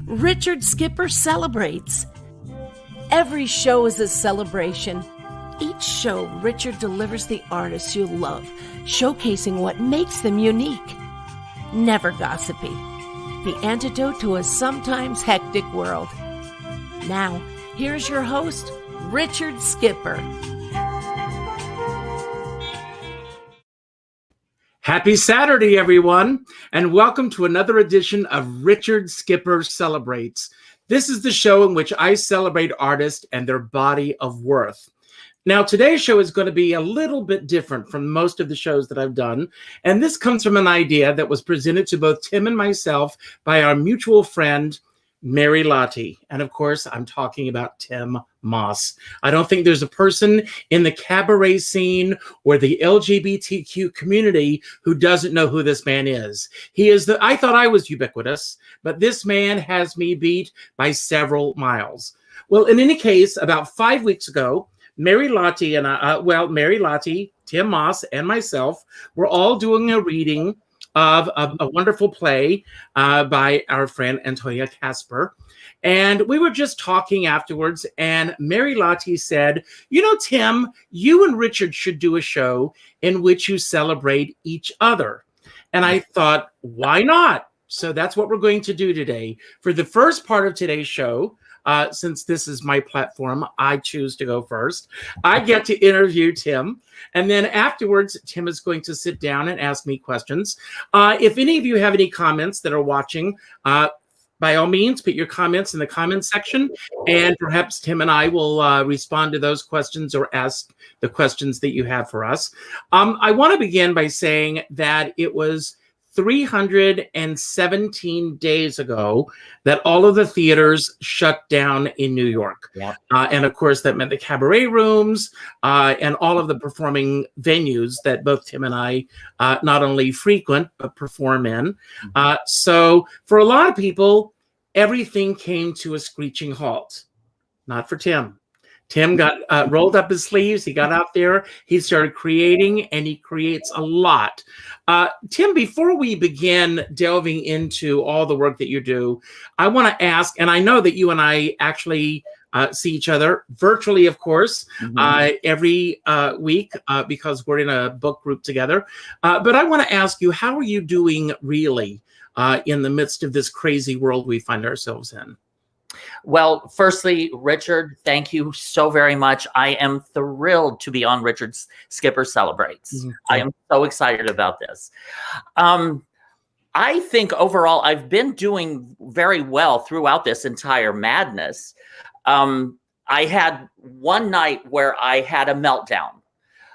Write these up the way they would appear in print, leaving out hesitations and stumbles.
Richard Skipper celebrates. Every show is a celebration. Each show, Richard delivers the artists you love, showcasing what makes them unique. Never gossipy. The antidote to a sometimes hectic world. Now, here's your host, Richard Skipper. Happy Saturday, everyone, and welcome to another edition of Richard Skipper Celebrates. This is the show in which I celebrate artists and their body of worth. Now, today's show is going to be a little bit different from most of the shows that I've done, and this comes from an idea that was presented to both Tim and myself by our mutual friend, Mary Lottie. And of course, I'm talking about Tim Moss. I don't think there's a person in the cabaret scene or the LGBTQ community who doesn't know who this man is. I thought I was ubiquitous, but this man has me beat by several miles. Well, in any case, about 5 weeks ago, Mary Lottie, Tim Moss, and myself were all doing a reading of a wonderful play by our friend Antonia Casper. And we were just talking afterwards, and Mary Lottie said, "You know, Tim, you and Richard should do a show in which you celebrate each other." And I thought, why not? So that's what we're going to do today. For the first part of today's show, since this is my platform, I choose to go first. I get to interview Tim. And then afterwards, Tim is going to sit down and ask me questions. If any of you have any comments that are watching, by all means, put your comments in the comments section. And perhaps Tim and I will respond to those questions or ask the questions that you have for us. I want to begin by saying that it was 317 days ago that all of the theaters shut down in New York. Yeah. And of course, that meant the cabaret rooms and all of the performing venues that both Tim and I not only frequent, but perform in. So for a lot of people, everything came to a screeching halt. Not for Tim. Tim got rolled up his sleeves. He got out there. He started creating, and he creates a lot. Tim, before we begin delving into all the work that you do, I want to ask, and I know that you and I actually see each other virtually, of course, every week because we're in a book group together. But I want to ask you, how are you doing really in the midst of this crazy world we find ourselves in? Well, firstly, Richard, thank you so very much. I am thrilled to be on Richard Skipper Celebrates. I am so excited about this. I think overall, I've been doing very well throughout this entire madness. I had one night where I had a meltdown,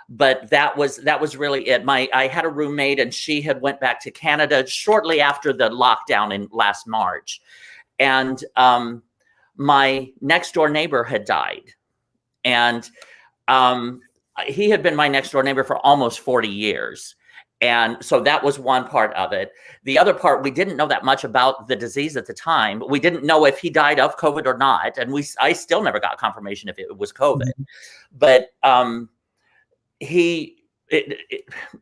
but that was really it. I had a roommate, and she had went back to Canada shortly after the lockdown in last March. And my next door neighbor had died, and he had been my next door neighbor for almost 40 years. And so that was one part of it. The other part, we didn't know that much about the disease at the time. We didn't know if he died of COVID or not. And I still never got confirmation if it was COVID. But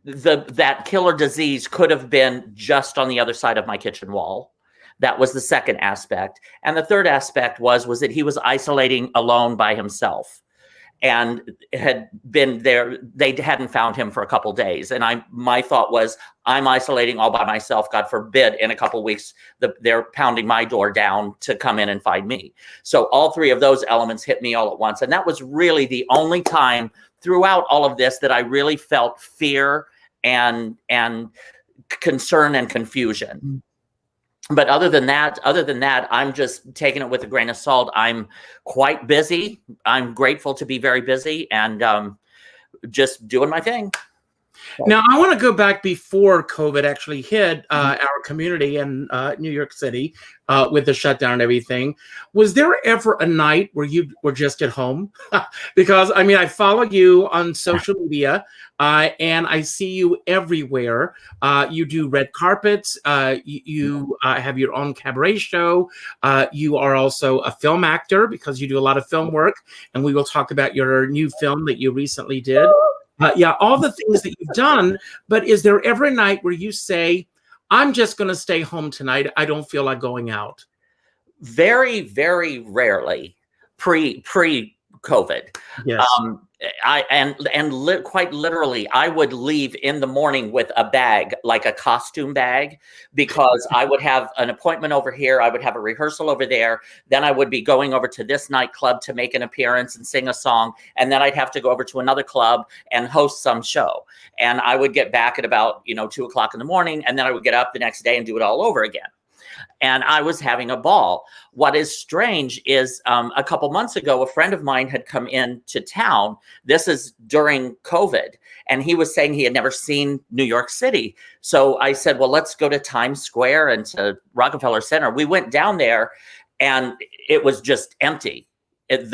that killer disease could have been just on the other side of my kitchen wall. That was the second aspect. And the third aspect was that he was isolating alone by himself and had been there. They hadn't found him for a couple days. And my thought was, I'm isolating all by myself. God forbid, in a couple weeks, they're pounding my door down to come in and find me. So all three of those elements hit me all at once. And that was really the only time throughout all of this that I really felt fear and concern and confusion. But other than that, I'm just taking it with a grain of salt. I'm quite busy. I'm grateful to be very busy and just doing my thing. Now, I want to go back before COVID actually hit our community in New York City with the shutdown and everything. Was there ever a night where you were just at home? Because, I mean, I follow you on social media and I see you everywhere. You do red carpets. You have your own cabaret show. You are also a film actor because you do a lot of film work. And we will talk about your new film that you recently did. All the things that you've done, but is there ever a night where you say, I'm just going to stay home tonight. I don't feel like going out? Very, very rarely pre-COVID. Yes. Quite literally, I would leave in the morning with a bag, like a costume bag, because I would have an appointment over here. I would have a rehearsal over there. Then I would be going over to this nightclub to make an appearance and sing a song. And then I'd have to go over to another club and host some show. And I would get back at about, 2:00 in the morning. And then I would get up the next day and do it all over again. And I was having a ball. What is strange is a couple months ago, a friend of mine had come into town. This is during COVID. And he was saying he had never seen New York City. So I said, well, let's go to Times Square and to Rockefeller Center. We went down there and it was just empty. It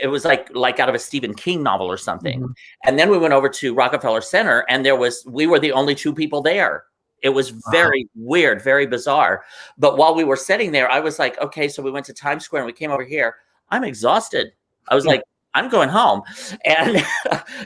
was like out of a Stephen King novel or something. Mm-hmm. And then we went over to Rockefeller Center and we were the only two people there. It was very weird, very bizarre. But while we were sitting there, I was like, okay, so we went to Times Square and we came over here. I'm exhausted. I was like, I'm going home. And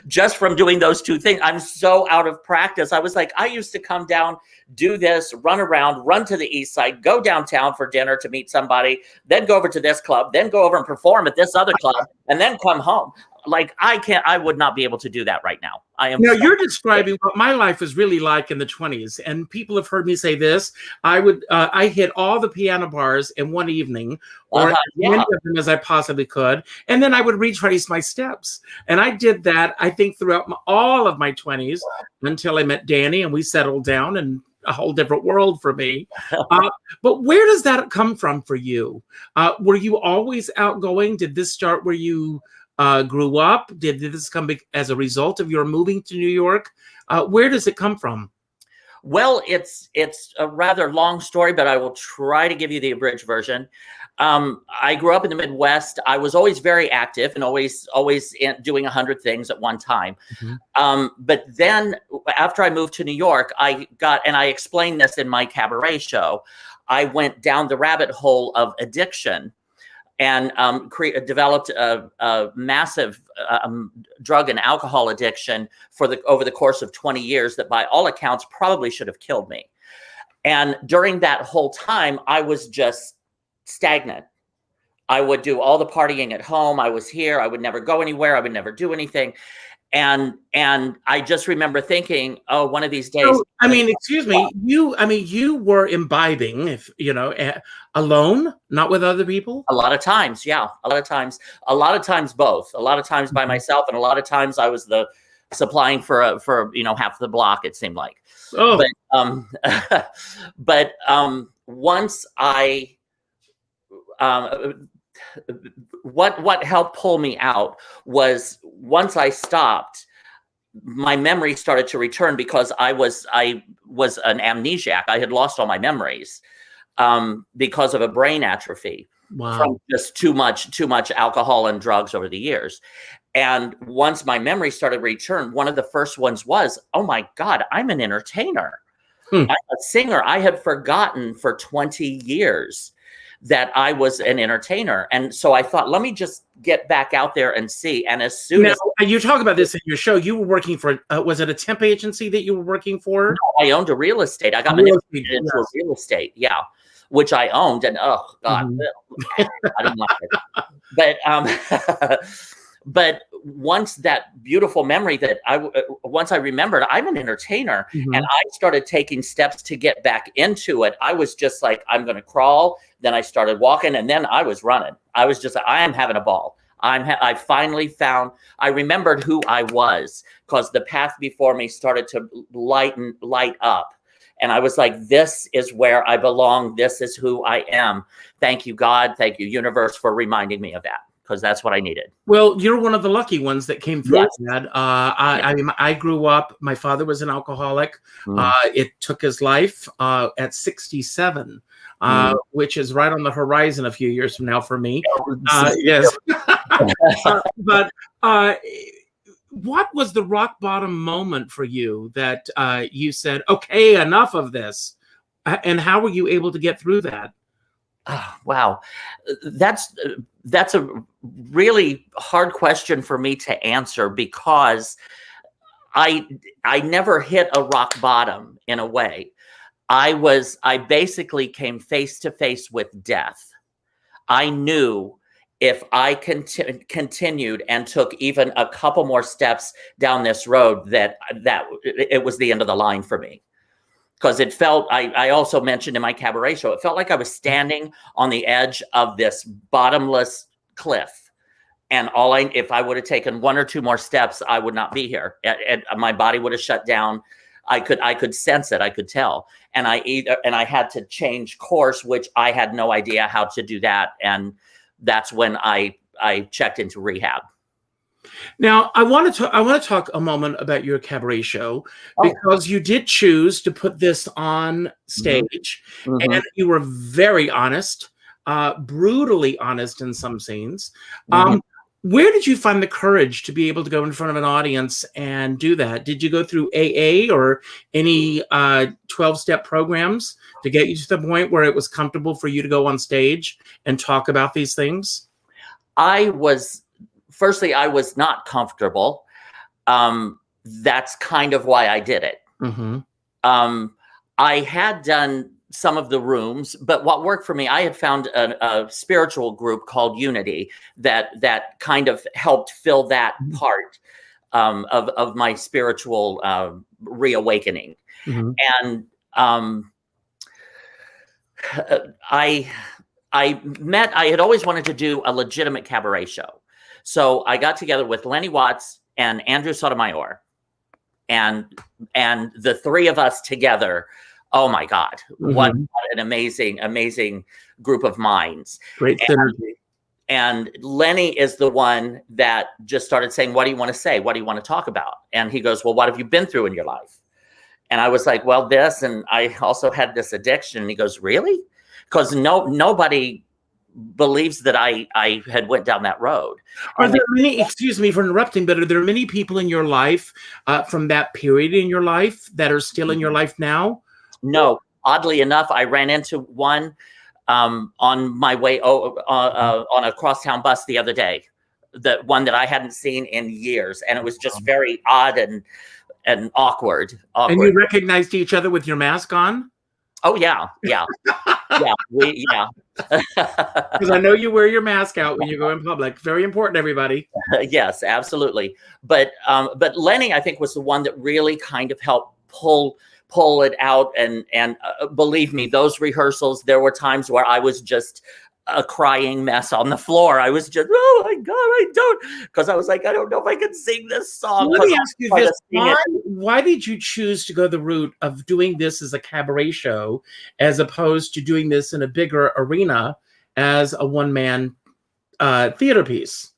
just from doing those two things, I'm so out of practice. I was like, I used to come down, do this, run around, run to the East Side, go downtown for dinner to meet somebody, then go over to this club, then go over and perform at this other club, and then come home. Like, I would not be able to do that right now. You're describing what my life was really like in the 20s. And people have heard me say this. I hit all the piano bars in one evening, or as many of them as I possibly could. And then I would retrace my steps. And I did that, I think, throughout all of my 20s until I met Danny and we settled down, and a whole different world for me. But where does that come from for you? Were you always outgoing? Did this start where you grew up? Did this come as a result of your moving to New York? Where does it come from? Well, it's a rather long story, but I will try to give you the abridged version. I grew up in the Midwest. I was always very active and always doing 100 things at one time. Mm-hmm. But then after I moved to New York, and I explained this in my cabaret show, I went down the rabbit hole of addiction and developed a massive drug and alcohol addiction over the course of 20 years that by all accounts probably should have killed me. And during that whole time, I was just stagnant. I would do all the partying at home. I was here. I would never go anywhere. I would never do anything. And I just remember thinking, oh, one of these days. So, excuse me. You were imbibing, alone, not with other people? A lot of times, yeah. A lot of times both. A lot of times by myself, and a lot of times I was supplying for half the block, it seemed like. Oh. But once what helped pull me out was once I stopped, my memory started to return because I was an amnesiac. I had lost all my memories because of a brain atrophy. Wow. From just too much alcohol and drugs over the years. And once my memory started to return, one of the first ones was, oh my God, I'm an entertainer. I'm a singer. I had forgotten for 20 years that I was an entertainer. And so I thought, let me just get back out there and see. And as soon as you talk about this in your show, you were working for, was it a temp agency that you were working for? No, I owned a real estate. I got manipulated into a real estate. Yeah. Which I owned. And oh God, I didn't like it. But once that beautiful memory once I remembered, I'm an entertainer, and I started taking steps to get back into it. I was just like, I'm going to crawl. Then I started walking, and then I was running. I was just, I am having a ball. I finally I remembered who I was because the path before me started to light up. And I was like, this is where I belong. This is who I am. Thank you, God. Thank you, universe, for reminding me of that, because that's what I needed. Well, you're one of the lucky ones that came through that. I grew up, my father was an alcoholic. It took his life at 67, which is right on the horizon a few years from now for me. Yes. But what was the rock bottom moment for you that you said, okay, enough of this? And how were you able to get through that? Oh, wow. That's a really hard question for me to answer because I never hit a rock bottom in a way. I basically came face to face with death. I knew if I continued and took even a couple more steps down this road, that it was the end of the line for me. Because it felt, I also mentioned in my cabaret show, it felt like I was standing on the edge of this bottomless cliff. And if I would have taken one or two more steps, I would not be here. And my body would have shut down. I could sense it. I could tell. And I had to change course, which I had no idea how to do that. And that's when I checked into rehab. Now, I want to talk a moment about your cabaret show, because you did choose to put this on stage, and you were very honest, brutally honest in some scenes. Where did you find the courage to be able to go in front of an audience and do that? Did you go through AA or any 12-step programs to get you to the point where it was comfortable for you to go on stage and talk about these things? Firstly, I was not comfortable. That's kind of why I did it. I had done some of the rooms, but what worked for me, I had found a spiritual group called Unity that kind of helped fill that part of my spiritual reawakening. And I had always wanted to do a legitimate cabaret show. So I got together with Lenny Watts and Andrew Sotomayor, and the three of us together. Oh my God, what an amazing group of minds. Great synergy. And Lenny is the one that just started saying, what do you want to say? What do you want to talk about? And he goes, well, what have you been through in your life? And I was like, well, this, and I also had this addiction. And he goes, really? Because nobody believes that I had went down that road. Are there many, excuse me for interrupting, but are there many people in your life from that period in your life that are still in your life now? No, oddly enough, I ran into one on my way on a crosstown bus the other day, the one that I hadn't seen in years. And it was just very odd and awkward. And you recognized each other with your mask on? Oh, yeah. Yeah. Yeah. Because I know you wear your mask out when you go in public. Very important, everybody. Yes, absolutely. But Lenny, I think, was the one that really kind of helped pull it out. And believe me, those rehearsals, there were times where I was just a crying mess on the floor. I was just, oh my God, I don't, because I was like, I don't know if I can sing this song. Let me ask you this. Why did you choose to go the route of doing this as a cabaret show as opposed to doing this in a bigger arena as a one-man theater piece?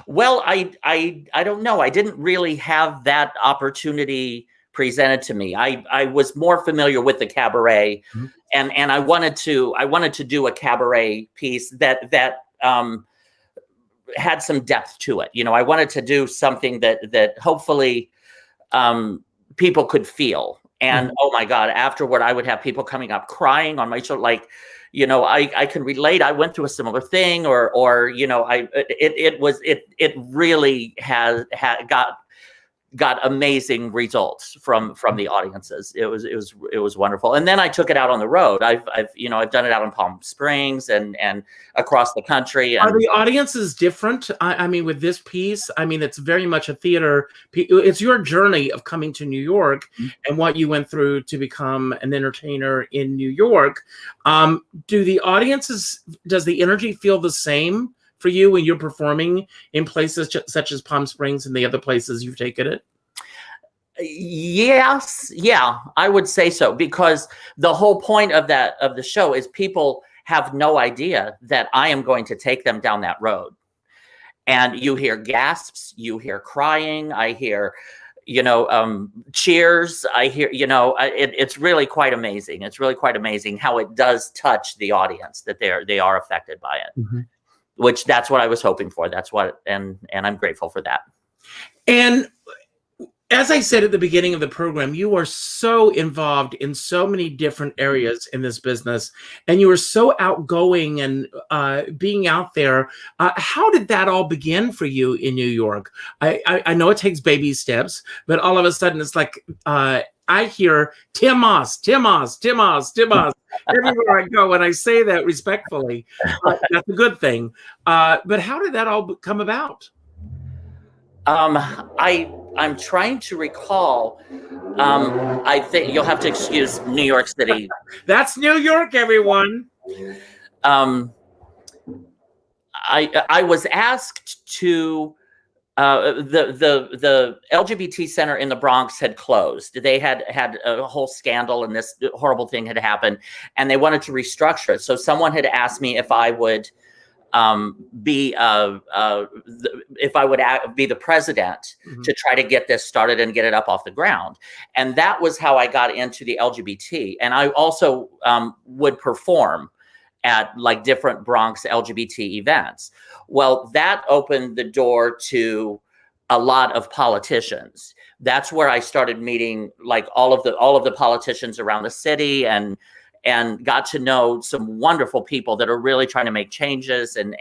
Well, I don't know. I didn't really have that opportunity presented to me. I was more familiar with the cabaret, and I wanted to do a cabaret piece that had some depth to it. You know, I wanted to do something that hopefully people could feel. And oh my God, afterward, I would have people coming up crying on my show, like, you know, I can relate. I went through a similar thing, or you know, it really got amazing results from the audiences. It was wonderful. And then I took it out on the road. I've done it out in Palm Springs and across the country. And are the audiences different? I mean, with this piece, I mean, it's very much a theater. It's your journey of coming to New York and what you went through to become an entertainer in New York. Does the energy feel the same for you when you're performing in places such as Palm Springs and the other places you've taken it? Yes. Yeah, I would say so, because the whole point of the show is people have no idea that I am going to take them down that road. And you hear gasps, you hear crying, I hear, cheers. I hear, it's really quite amazing. It's really quite amazing how it does touch the audience, that they are affected by it. Which that's what I was hoping for. That's what, and I'm grateful for that. And as I said at the beginning of the program, you are so involved in so many different areas in this business, and you are so outgoing and being out there. How did that all begin for you in New York? I know it takes baby steps, but all of a sudden it's like, I hear Timos, Timos, Timos, Timos everywhere I go, and I say that respectfully. That's a good thing. But how did that all come about? I'm trying to recall. I think you'll have to excuse New York City. That's New York, everyone. I was asked to. The LGBT center in the Bronx had closed. They had a whole scandal, and this horrible thing had happened, and they wanted to restructure it. So someone had asked me if I would be the president to try to get this started and get it up off the ground. And that was how I got into the LGBT. And I also would perform at like different Bronx LGBT events. Well, that opened the door to a lot of politicians. That's where I started meeting like all of the politicians around the city, and got to know some wonderful people that are really trying to make changes. And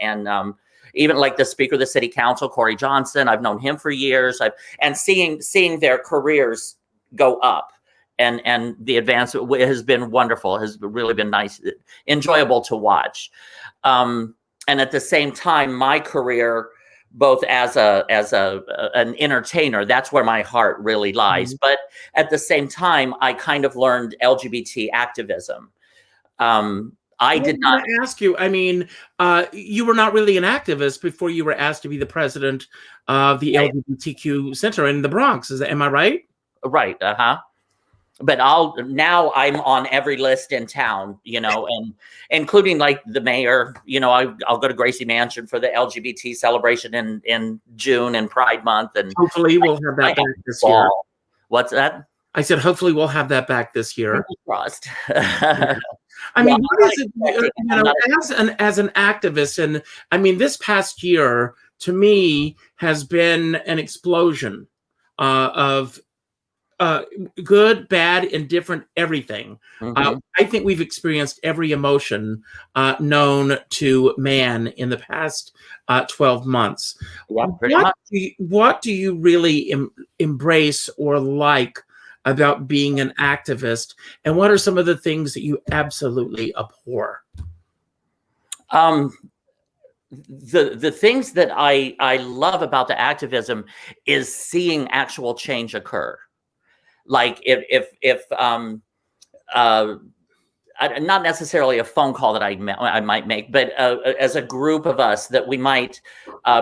even like the Speaker of the City Council, Corey Johnson, I've known him for years. And seeing their careers go up. And the advance has been wonderful, has really been nice, enjoyable to watch. And at the same time, my career, both as an entertainer, that's where my heart really lies. But at the same time, I kind of learned LGBT activism. I did not ask you. I mean, you were not really an activist before you were asked to be the president of the LGBTQ Center in the Bronx. Am I right? Right. But now I'm on every list in town, and including like the mayor. I'll go to Gracie Mansion for the LGBT celebration in June and Pride Month, and hopefully we'll have that back this year. What's that? I said hopefully we'll have that back this year. Crossed. I mean, what is it, as an activist, and I mean, this past year to me has been an explosion of good, bad, indifferent, everything. I think we've experienced every emotion known to man in the past 12 months. Yeah, what do you really embrace or like about being an activist? And what are some of the things that you absolutely abhor? The things that I love about the activism is seeing actual change occur. Like if not necessarily a phone call that I might make, but as a group of us that we might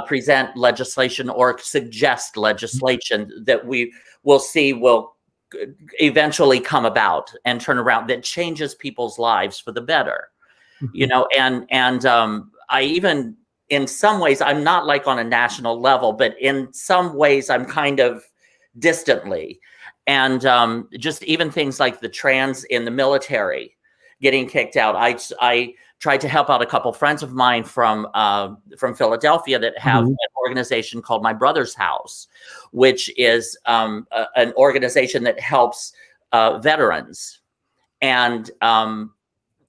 present legislation or suggest legislation that we will see will eventually come about and turn around, that changes people's lives for the better. And I even, in some ways, I'm not like on a national level, but in some ways I'm kind of distantly. And just even things like the trans in the military getting kicked out. I tried to help out a couple friends of mine from Philadelphia that have an organization called My Brother's House, which is an organization that helps veterans. And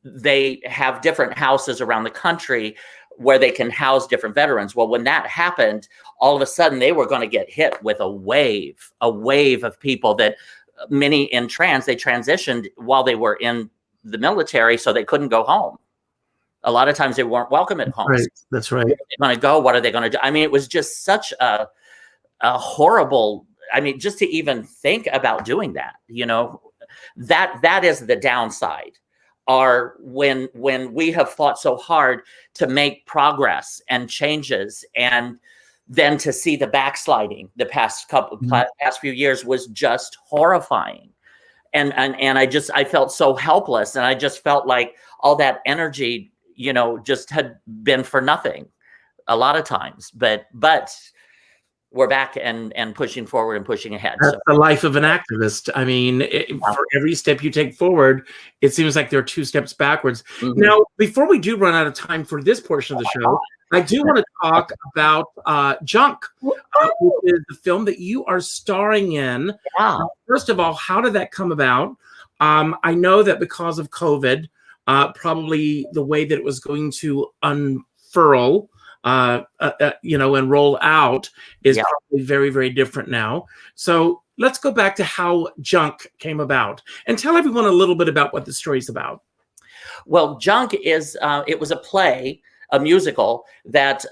they have different houses around the country where they can house different veterans. Well, when that happened, all of a sudden they were going to get hit with a wave of people that many in trans, they transitioned while they were in the military, so they couldn't go home. A lot of times they weren't welcome at home. Right. That's right. Where are they going to go? What are they going to do? I mean, it was just such a horrible, I mean, just to even think about doing that, that is the downside. Are when we have fought so hard to make progress and changes, and then to see the backsliding the past few years was just horrifying. And I felt so helpless, and I just felt like all that energy, just had been for nothing a lot of times, but we're back and pushing forward and pushing ahead. That's the life of an activist. I mean, for every step you take forward, it seems like there are 2 steps backwards. Now, before we do run out of time for this portion of the show, I do want to talk about Junk, which is the film that you are starring in. First of all, how did that come about? I know that because of COVID, probably the way that it was going to unfurl and roll out is probably very, very different now. So let's go back to how Junk came about and tell everyone a little bit about what the story's about. Well, Junk is, it was a play, a musical that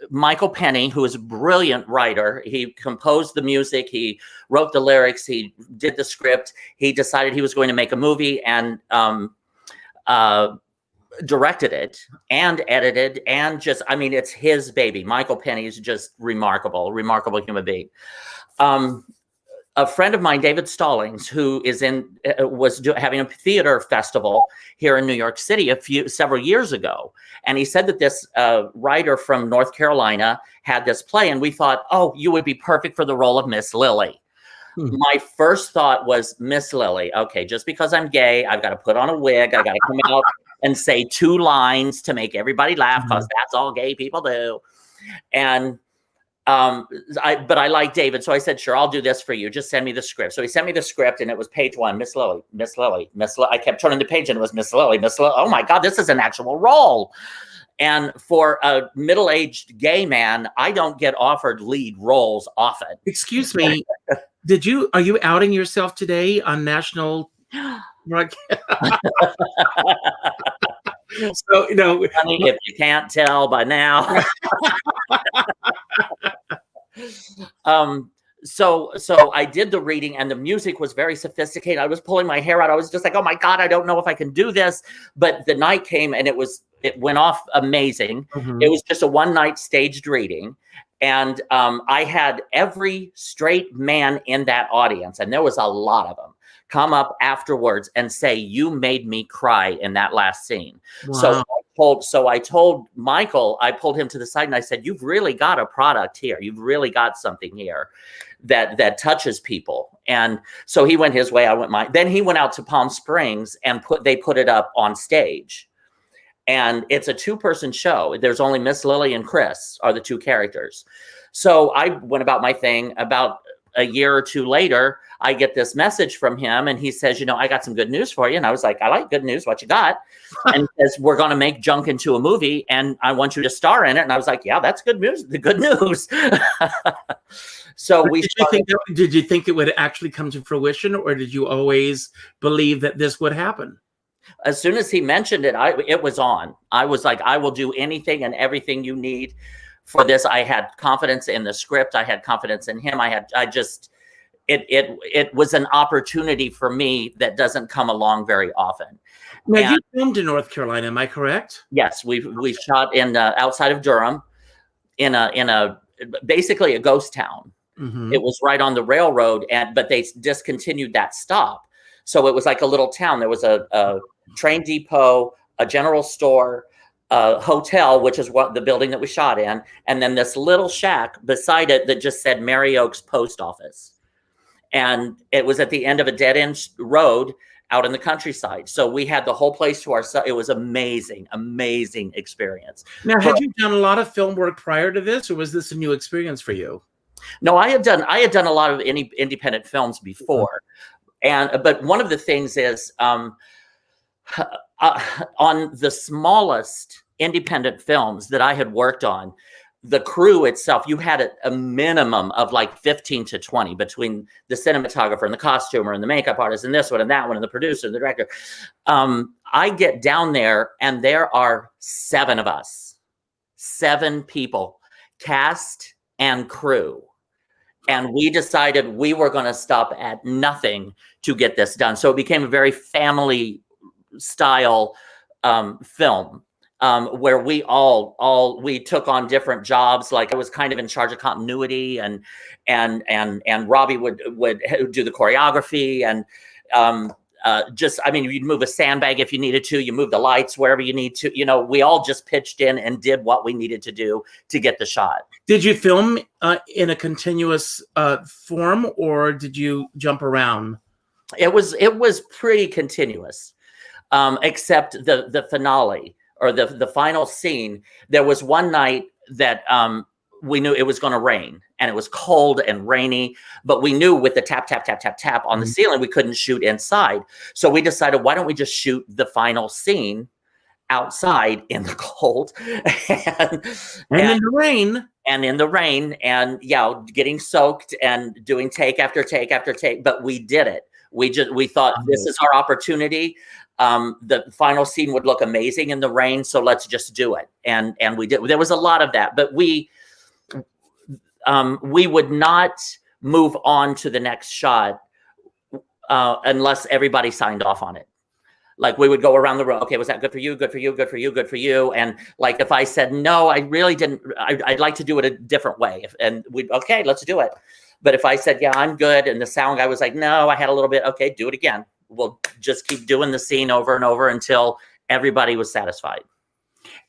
Michael Penny, who is a brilliant writer, he composed the music, he wrote the lyrics, he did the script, he decided he was going to make a movie and directed it and edited and just, I mean, it's his baby. Michael Penny is just remarkable human being. A friend of mine, David Stallings, who is having a theater festival here in New York City several years ago. And he said that this writer from North Carolina had this play. And we thought, oh, you would be perfect for the role of Miss Lily. My first thought was, Miss Lily, okay, just because I'm gay, I've got to put on a wig. I got to come out and say 2 lines to make everybody laugh because that's all gay people do. And but I like David. So I said, sure, I'll do this for you. Just send me the script. So he sent me the script and it was page 1, Miss Lily, Miss Lily, Miss Lily. I kept turning the page and it was Miss Lily, Miss Lily. Oh my God, this is an actual role. And for a middle-aged gay man, I don't get offered lead roles often. Excuse me. Are you outing yourself today on national broadcast? So, Honey, if you can't tell by now. So I did the reading and the music was very sophisticated. I was pulling my hair out. I was just like, oh my God, I don't know if I can do this. But the night came and it went off amazing. It was just a one-night staged reading. And I had every straight man in that audience, and there was a lot of them, come up afterwards and say, you made me cry in that last scene. Wow. So I told Michael, I pulled him to the side and I said, you've really got a product here. You've really got something here that touches people. And so he went his way, I went mine. Then he went out to Palm Springs and they put it up on stage. And it's a 2-person show. There's only Miss Lily and Chris are the 2 characters. So I went about my thing. About a year or 2 later, I get this message from him and he says, I got some good news for you. And I was like, I like good news. What you got? And he says, we're going to make Junk into a movie and I want you to star in it. And I was like, yeah, that's good news. The good news. So did you think it would actually come to fruition, or did you always believe that this would happen? As soon as he mentioned it, it was on. I was like, I will do anything and everything you need for this. I had confidence in the script. I had confidence in him. It was an opportunity for me that doesn't come along very often. Now, you filmed in North Carolina, am I correct? Yes, we shot in outside of Durham, in a basically a ghost town. It was right on the railroad, but they discontinued that stop. So it was like a little town. There was a train depot, a general store, a hotel, which is what the building that we shot in, and then this little shack beside it that just said Mary Oaks Post Office. And it was at the end of a dead-end road out in the countryside. So we had the whole place to ourselves. It was amazing, amazing experience. Now, had you done a lot of film work prior to this, or was this a new experience for you? No, I had done a lot of independent films before. But one of the things is on the smallest independent films that I had worked on, the crew itself, you had a minimum of like 15 to 20 between the cinematographer and the costumer and the makeup artist and this one and that one and the producer and the director. I get down there and there are 7 of us, 7 people, cast and crew. And we decided we were going to stop at nothing to get this done. So it became a very family style film. Where we we took on different jobs. Like I was kind of in charge of continuity, and Robbie would do the choreography, and you'd move a sandbag if you needed to, you move the lights wherever you need to. We all just pitched in and did what we needed to do to get the shot. Did you film in a continuous form, or did you jump around? It was pretty continuous, except the finale. Or the final scene. There was one night that we knew it was going to rain, and it was cold and rainy, but we knew with the tap, tap, tap, tap, tap on the ceiling, we couldn't shoot inside. So we decided, why don't we just shoot the final scene outside in the cold and in the rain. and in the rain, and getting soaked and doing take after take after take. But we did it. We thought this is our opportunity. The final scene would look amazing in the rain, so let's just do it. And we did. There was a lot of that, but we would not move on to the next shot unless everybody signed off on it. Like, we would go around the room. Okay, was that good for you? Good for you? Good for you? Good for you? And like, if I said no, I really didn't. I'd like to do it a different way. And okay, let's do it. But if I said, yeah, I'm good, and the sound guy was like, no, I had a little bit. Okay, do it again. We'll just keep doing the scene over and over until everybody was satisfied.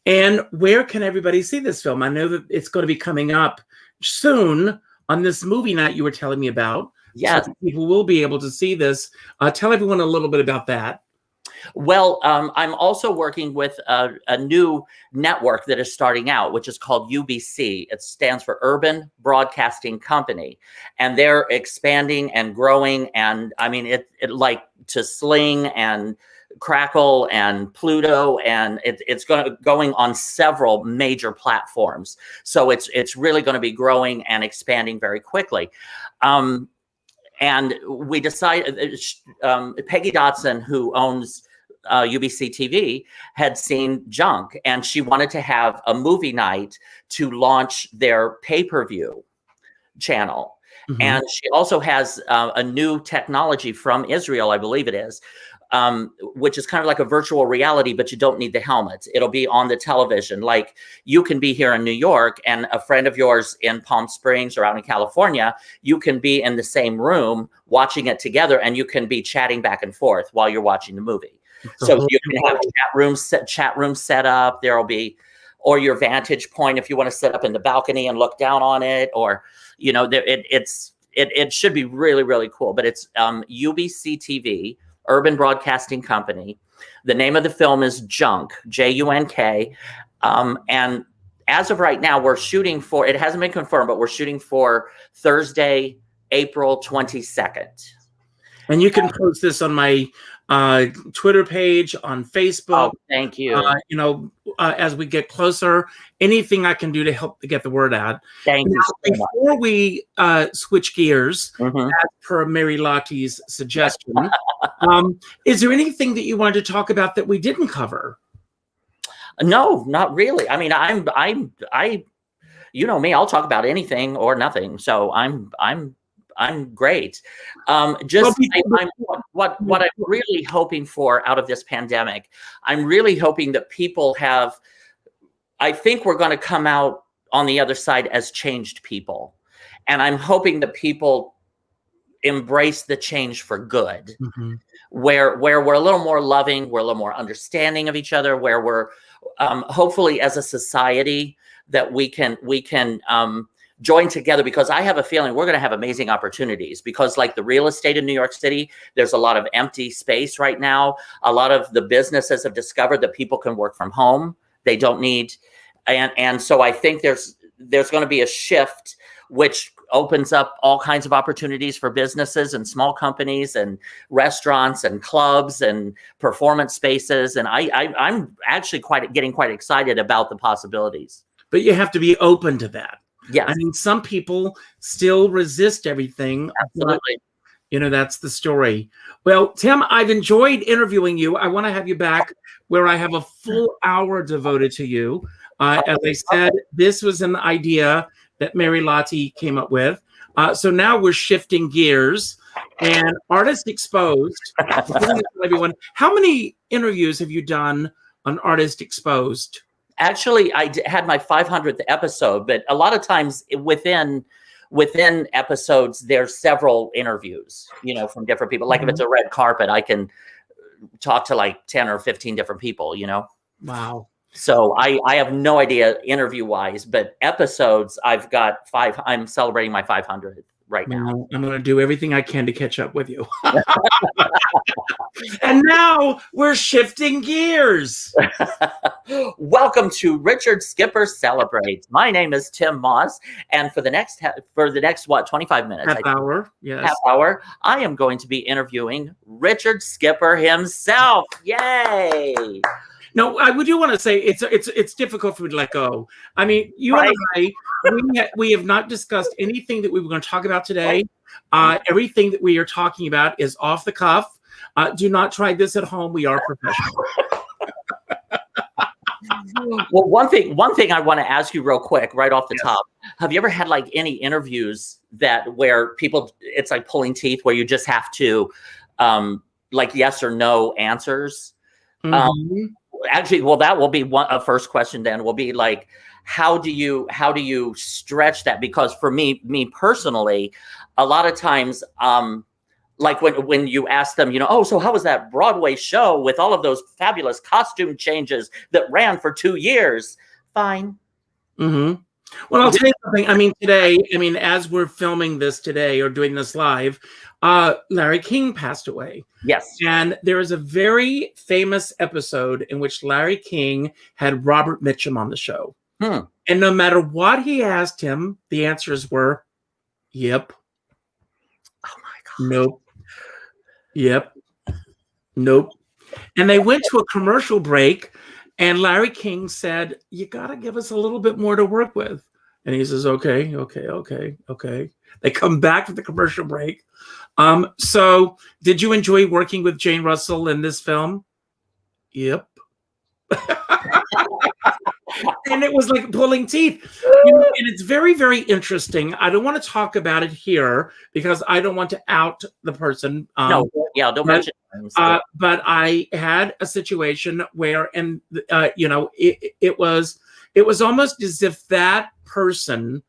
And where can everybody see this film? I know that it's going to be coming up soon on this movie night you were telling me about. Yes. So people will be able to see this. Tell everyone a little bit about that. Well, I'm also working with a new network that is starting out, which is called UBC. It stands for Urban Broadcasting Company, and they're expanding and growing. And I mean, it like to Sling and Crackle and Pluto, and it's going on several major platforms. So it's really going to be growing and expanding very quickly. And we decided, Peggy Dotson, who owns UBC TV, had seen Junk, and she wanted to have a movie night to launch their pay-per-view channel. Mm-hmm. And she also has a new technology from Israel, I believe it is, which is kind of like a virtual reality, but you don't need the helmets. It'll be on the television. Like, you can be here in New York and a friend of yours in Palm Springs or out in California, you can be in the same room watching it together, and you can be chatting back and forth while you're watching the movie. So you can have chat rooms set up. There'll be, or your vantage point if you want to sit up in the balcony and look down on it, or, you know, it should be really, really cool. But it's UBC TV, Urban Broadcasting Company. The name of the film is Junk, Junk. And as of right now, we're shooting for, it hasn't been confirmed, but we're shooting for Thursday, April 22nd. And you can post this on my Twitter page, on Facebook. Oh, thank you. As we get closer, anything I can do to help to get the word out. Thank you so much. Before we switch gears, Mm-hmm. as per Mary Lottie's suggestion, is there anything that you wanted to talk about that we didn't cover? No, not really. I mean, I, you know me, I'll talk about anything or nothing. So I'm great. What I'm really hoping for out of this pandemic, I'm really hoping that people have, I think we're going to come out on the other side as changed people. And I'm hoping that people embrace the change for good, mm-hmm. where we're a little more loving, we're a little more understanding of each other, where we're hopefully as a society that we can join together, because I have a feeling we're going to have amazing opportunities, because like the real estate in New York City, there's a lot of empty space right now. A lot of the businesses have discovered that people can work from home. They don't need, and so I think there's going to be a shift, which opens up all kinds of opportunities for businesses and small companies and restaurants and clubs and performance spaces. And I'm actually getting quite excited about the possibilities. But you have to be open to that. Yes. I mean, some people still resist everything. Absolutely. But, that's the story. Well, Tim, I've enjoyed interviewing you. I want to have you back where I have a full hour devoted to you. As I said, this was an idea that Mary Lottie came up with. So now we're shifting gears, and Artist Exposed. Everyone, how many interviews have you done on Artist Exposed? Actually, I had my 500th episode, but a lot of times within episodes, there's several interviews, from different people. Like, mm-hmm. if it's a red carpet, I can talk to like 10 or 15 different people, Wow. So I have no idea interview wise, but episodes, I've got 5. I'm celebrating my 500th right now. I'm going to do everything I can to catch up with you. And now we're shifting gears. Welcome to Richard Skipper Celebrates. My name is Tim Moss, and for the next 25 minutes, half hour, I am going to be interviewing Richard Skipper himself. Yay! No, I do want to say it's difficult for me to let go. I mean, you Right. and I, we have not discussed anything that we were going to talk about today. Everything that we are talking about is off the cuff. Do not try this at home. We are professional. Well, one thing I want to ask you real quick, right off the top. Have you ever had like any interviews where people, it's like pulling teeth, where you just have to, like yes or no answers? Actually, well, that will be a first question. Then will be like, how do you stretch that? Because for me personally, a lot of times, like when you ask them, oh, so how was that Broadway show with all of those fabulous costume changes that ran for 2 years? Fine. Well, I'll tell you something. I mean, today, as we're filming this today or doing this live, Larry King passed away. Yes. And there is a very famous episode in which Larry King had Robert Mitchum on the show. And no matter what he asked him, the answers were, yep. Oh my God. Nope. Yep. Nope. And they went to a commercial break, and Larry King said, you got to give us a little bit more to work with. And he says, okay. They come back to the commercial break. So did you enjoy working with Jane Russell in this film? Yep. And it was like pulling teeth. And it's very, very interesting. I don't want to talk about it here because I don't want to out the person. Don't mention names. But I had a situation where, it was almost as if that person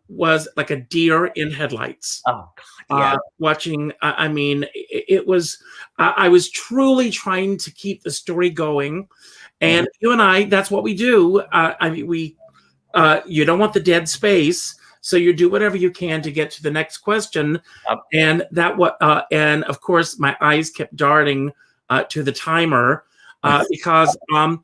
was like a deer in headlights. Oh God, yeah. Watching, it was. I was truly trying to keep the story going. And you and I, that's what we do. You don't want the dead space, so you do whatever you can to get to the next question. And and of course, my eyes kept darting to the timer because, and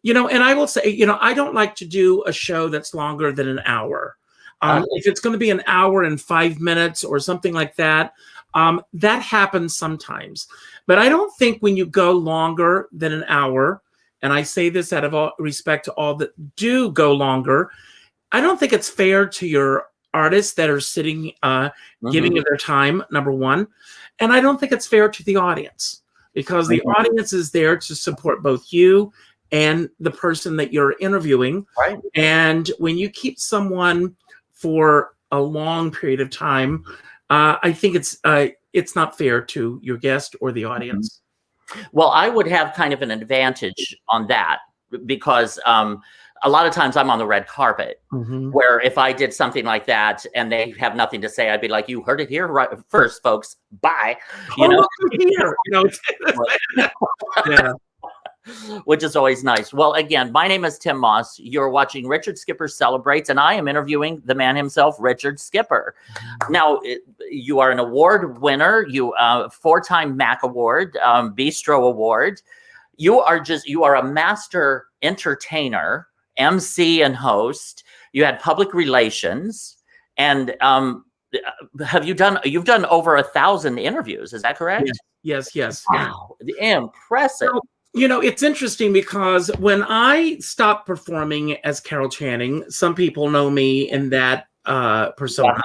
I will say, I don't like to do a show that's longer than an hour. If it's going to be an hour and 5 minutes or something like that, that happens sometimes. But I don't think when you go longer than an hour, and I say this out of all respect to all that do go longer, I don't think it's fair to your artists that are sitting, giving you their time, number one. And I don't think it's fair to the audience because the audience is there to support both you and the person that you're interviewing. Right. And when you keep someone for a long period of time, I think it's not fair to your guest or the audience. Well, I would have kind of an advantage on that because a lot of times I'm on the red carpet where if I did something like that and they have nothing to say, I'd be like, you heard it here right first, folks. Bye. Yeah. Which is always nice. Well, again, my name is Tim Moss. You're watching Richard Skipper Celebrates, and I am interviewing the man himself, Richard Skipper. Now, you are an award winner. You 4-time MAC Award, Bistro Award. You are a master entertainer, MC and host. You had public relations, and you've done over 1,000 interviews. Is that correct? Yes. Wow, impressive. So, it's interesting because when I stopped performing as Carol Channing, some people know me in that persona.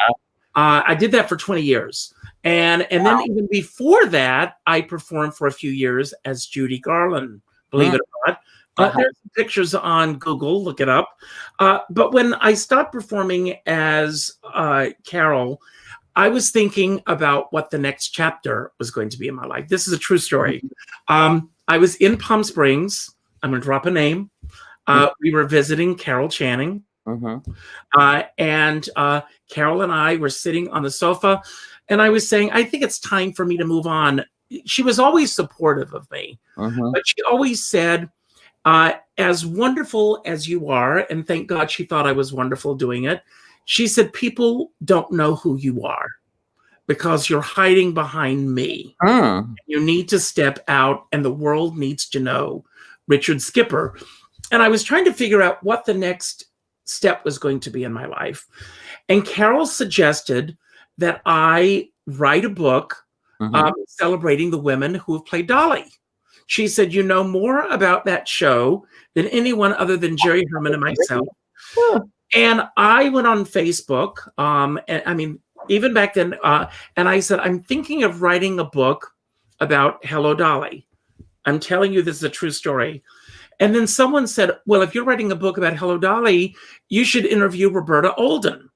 I did that for 20 years. And then even before that, I performed for a few years as Judy Garland, believe it or not. There's pictures on Google, look it up. But when I stopped performing as Carol, I was thinking about what the next chapter was going to be in my life. This is a true story. I was in Palm Springs. I'm going to drop a name. We were visiting Carol Channing. And Carol and I were sitting on the sofa. And I was saying, I think it's time for me to move on. She was always supportive of me. But she always said, as wonderful as you are, and thank God she thought I was wonderful doing it, she said, people don't know who you are because you're hiding behind me. You need to step out and the world needs to know Richard Skipper. And I was trying to figure out what the next step was going to be in my life. And Carol suggested that I write a book celebrating the women who have played Dolly. She said, "You know more about that show than anyone other than Jerry Herman and myself." And I went on Facebook, and I mean, even back then, and I said, "I'm thinking of writing a book about Hello Dolly. I'm telling you, this is a true story." And then someone said, "Well, if you're writing a book about Hello Dolly, you should interview Roberta Olden."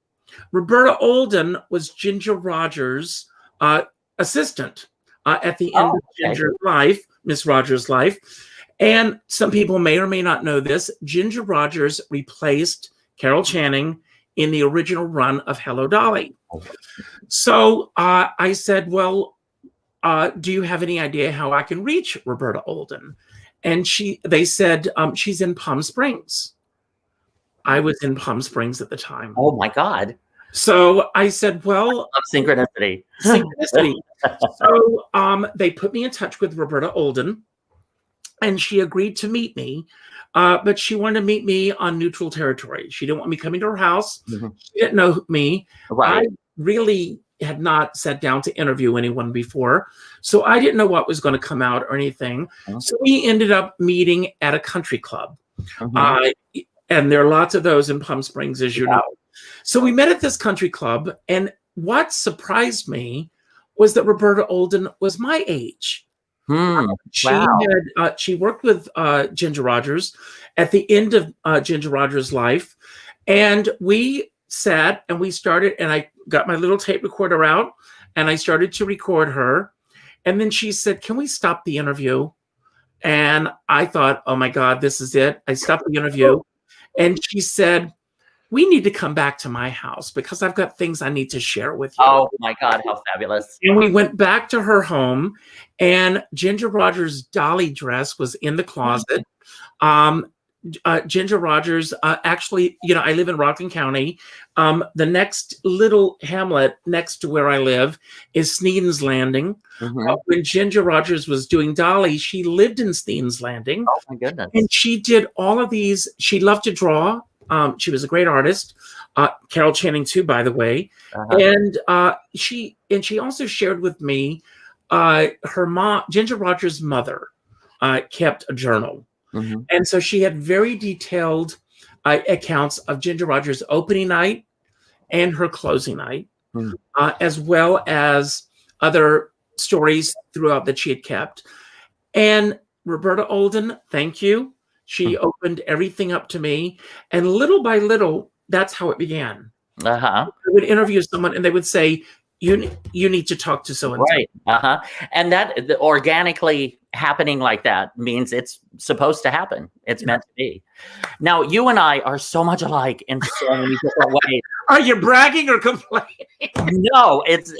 Roberta Olden was Ginger Rogers' assistant at the end of Ginger's life, Miss Rogers' life. And some people may or may not know this. Ginger Rogers replaced Carol Channing in the original run of Hello Dolly. So I said, "Well, do you have any idea how I can reach Roberta Olden?" And they said, "She's in Palm Springs." I was in Palm Springs at the time. Oh my God. So I said, "Well, synchronicity." Synchronicity. So they put me in touch with Roberta Olden, and she agreed to meet me. But she wanted to meet me on neutral territory. She didn't want me coming to her house. She didn't know me. Right. I really had not sat down to interview anyone before. So I didn't know what was going to come out or anything. So we ended up meeting at a country club. And there are lots of those in Palm Springs, as you know. So we met at this country club. And what surprised me was that Roberta Olden was my age. She worked with Ginger Rogers at the end of Ginger Rogers' life. And we sat and we started, and I got my little tape recorder out and I started to record her. And then she said, "Can we stop the interview?" And I thought, "Oh my God, this is it." I stopped the interview and she said, "We need to come back to my house because I've got things I need to share with you." Oh my God, how fabulous. And we went back to her home, and Ginger Rogers' Dolly dress was in the closet. Ginger Rogers, actually, you know, I live in Rockland County. The next little hamlet next to where I live is Sneedon's Landing. When Ginger Rogers was doing Dolly, she lived in Sneedon's Landing. Oh my goodness. And she did all of these. She loved to draw. She was a great artist. Carol Channing too, by the way. And she also shared with me her mom, Ginger Rogers' mother, kept a journal. And so she had very detailed accounts of Ginger Rogers' opening night and her closing night, as well as other stories throughout that she had kept. And Roberta Olden, thank you. She opened everything up to me. And little by little, that's how it began. I would interview someone and they would say, you need to talk to so-and-so. Right. And that organically happening like that means it's supposed to happen. It's meant to be. Now, you and I are so much alike in so many different ways. Are you bragging or complaining? No, it's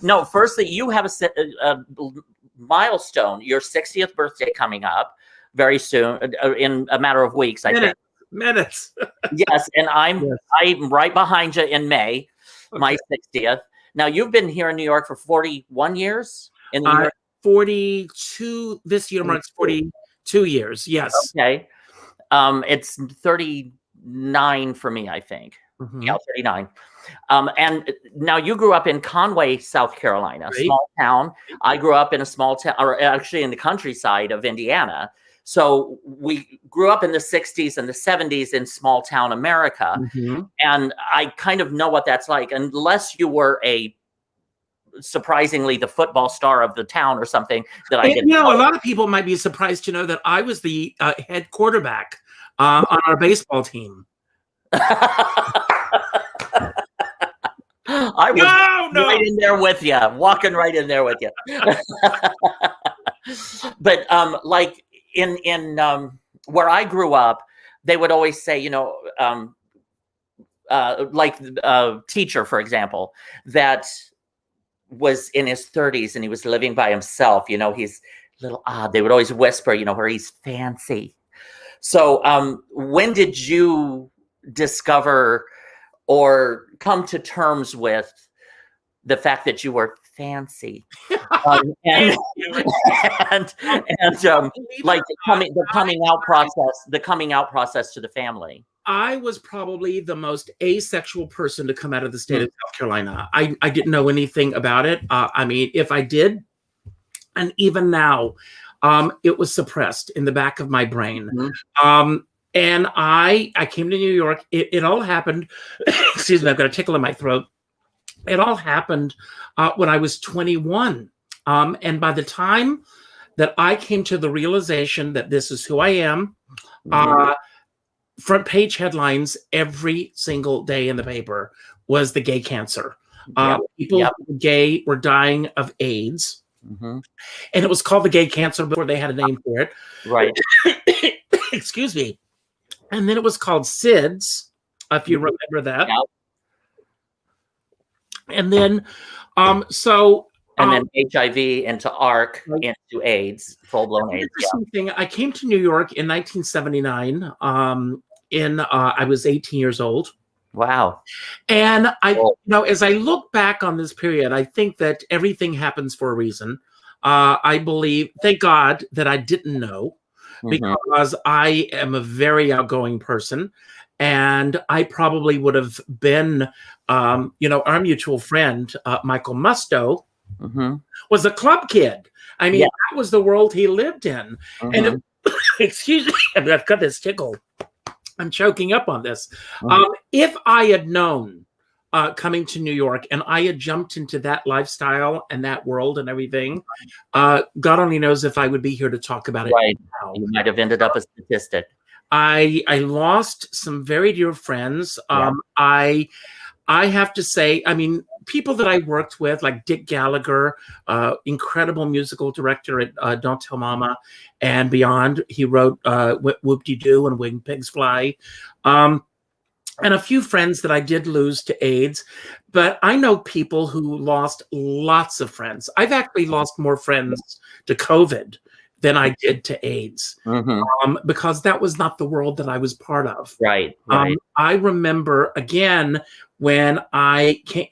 no. Firstly, you have a milestone, your 60th birthday coming up very soon, in a matter of weeks, I think. Minutes. Yes, and I'm right behind you in May. My 60th. Now, you've been here in New York for 41 years? In New York? 42. This year marks 42 years. Yes. Okay. It's 39 for me, I think. Yeah, 39. And now you grew up in Conway, South Carolina, small town. I grew up in a small town, or actually in the countryside of Indiana. So we grew up in the 60s and the 70s in small town America. And I kind of know what that's like, unless you were surprisingly the football star of the town or something that I didn't know. A lot of people might be surprised to know that I was the head quarterback on our baseball team. I was right in there with you, walking right in there with you. But like in where I grew up, they would always say, you know, like a teacher, for example, that was in his 30s and he was living by himself, you know, he's a little odd. They would always whisper, you know, where he's fancy. So when did you discover or come to terms with the fact that you were fancy? And like the coming out process to the family. I was probably the most asexual person to come out of the state of South Carolina. I didn't know anything about it. I mean, if I did, And even now, it was suppressed in the back of my brain. And I came to New York. It all happened. Excuse me, I've got a tickle in my throat. It all happened when I was 21. And by the time that I came to the realization that this is who I am, front page headlines every single day in the paper was the gay cancer. People who were gay were dying of AIDS. And it was called the gay cancer before they had a name for it. Right. Excuse me. And then it was called SIDS, if you remember that. And then, and then HIV into ARC into AIDS, full-blown AIDS. Thing, I came to New York in 1979. I was 18 years old. Wow. And as I look back on this period, I think that everything happens for a reason. I believe, thank God that I didn't know, because I am a very outgoing person. And I probably would have been, our mutual friend, Michael Musto, was a club kid. I mean, that was the world he lived in. And excuse me, I've got this tickle. I'm choking up on this. If I had known coming to New York and I had jumped into that lifestyle and that world and everything, God only knows if I would be here to talk about it now. You might have ended up a statistic. I lost some very dear friends. I have to say, I mean, people that I worked with, like Dick Gallagher, incredible musical director at Don't Tell Mama and beyond. He wrote Whoop-De-Doo and Winged Pigs Fly. And a few friends that I did lose to AIDS. But I know people who lost lots of friends. I've actually lost more friends to COVID than I did to AIDS, because that was not the world that I was part of. Right. I remember, again, when I came,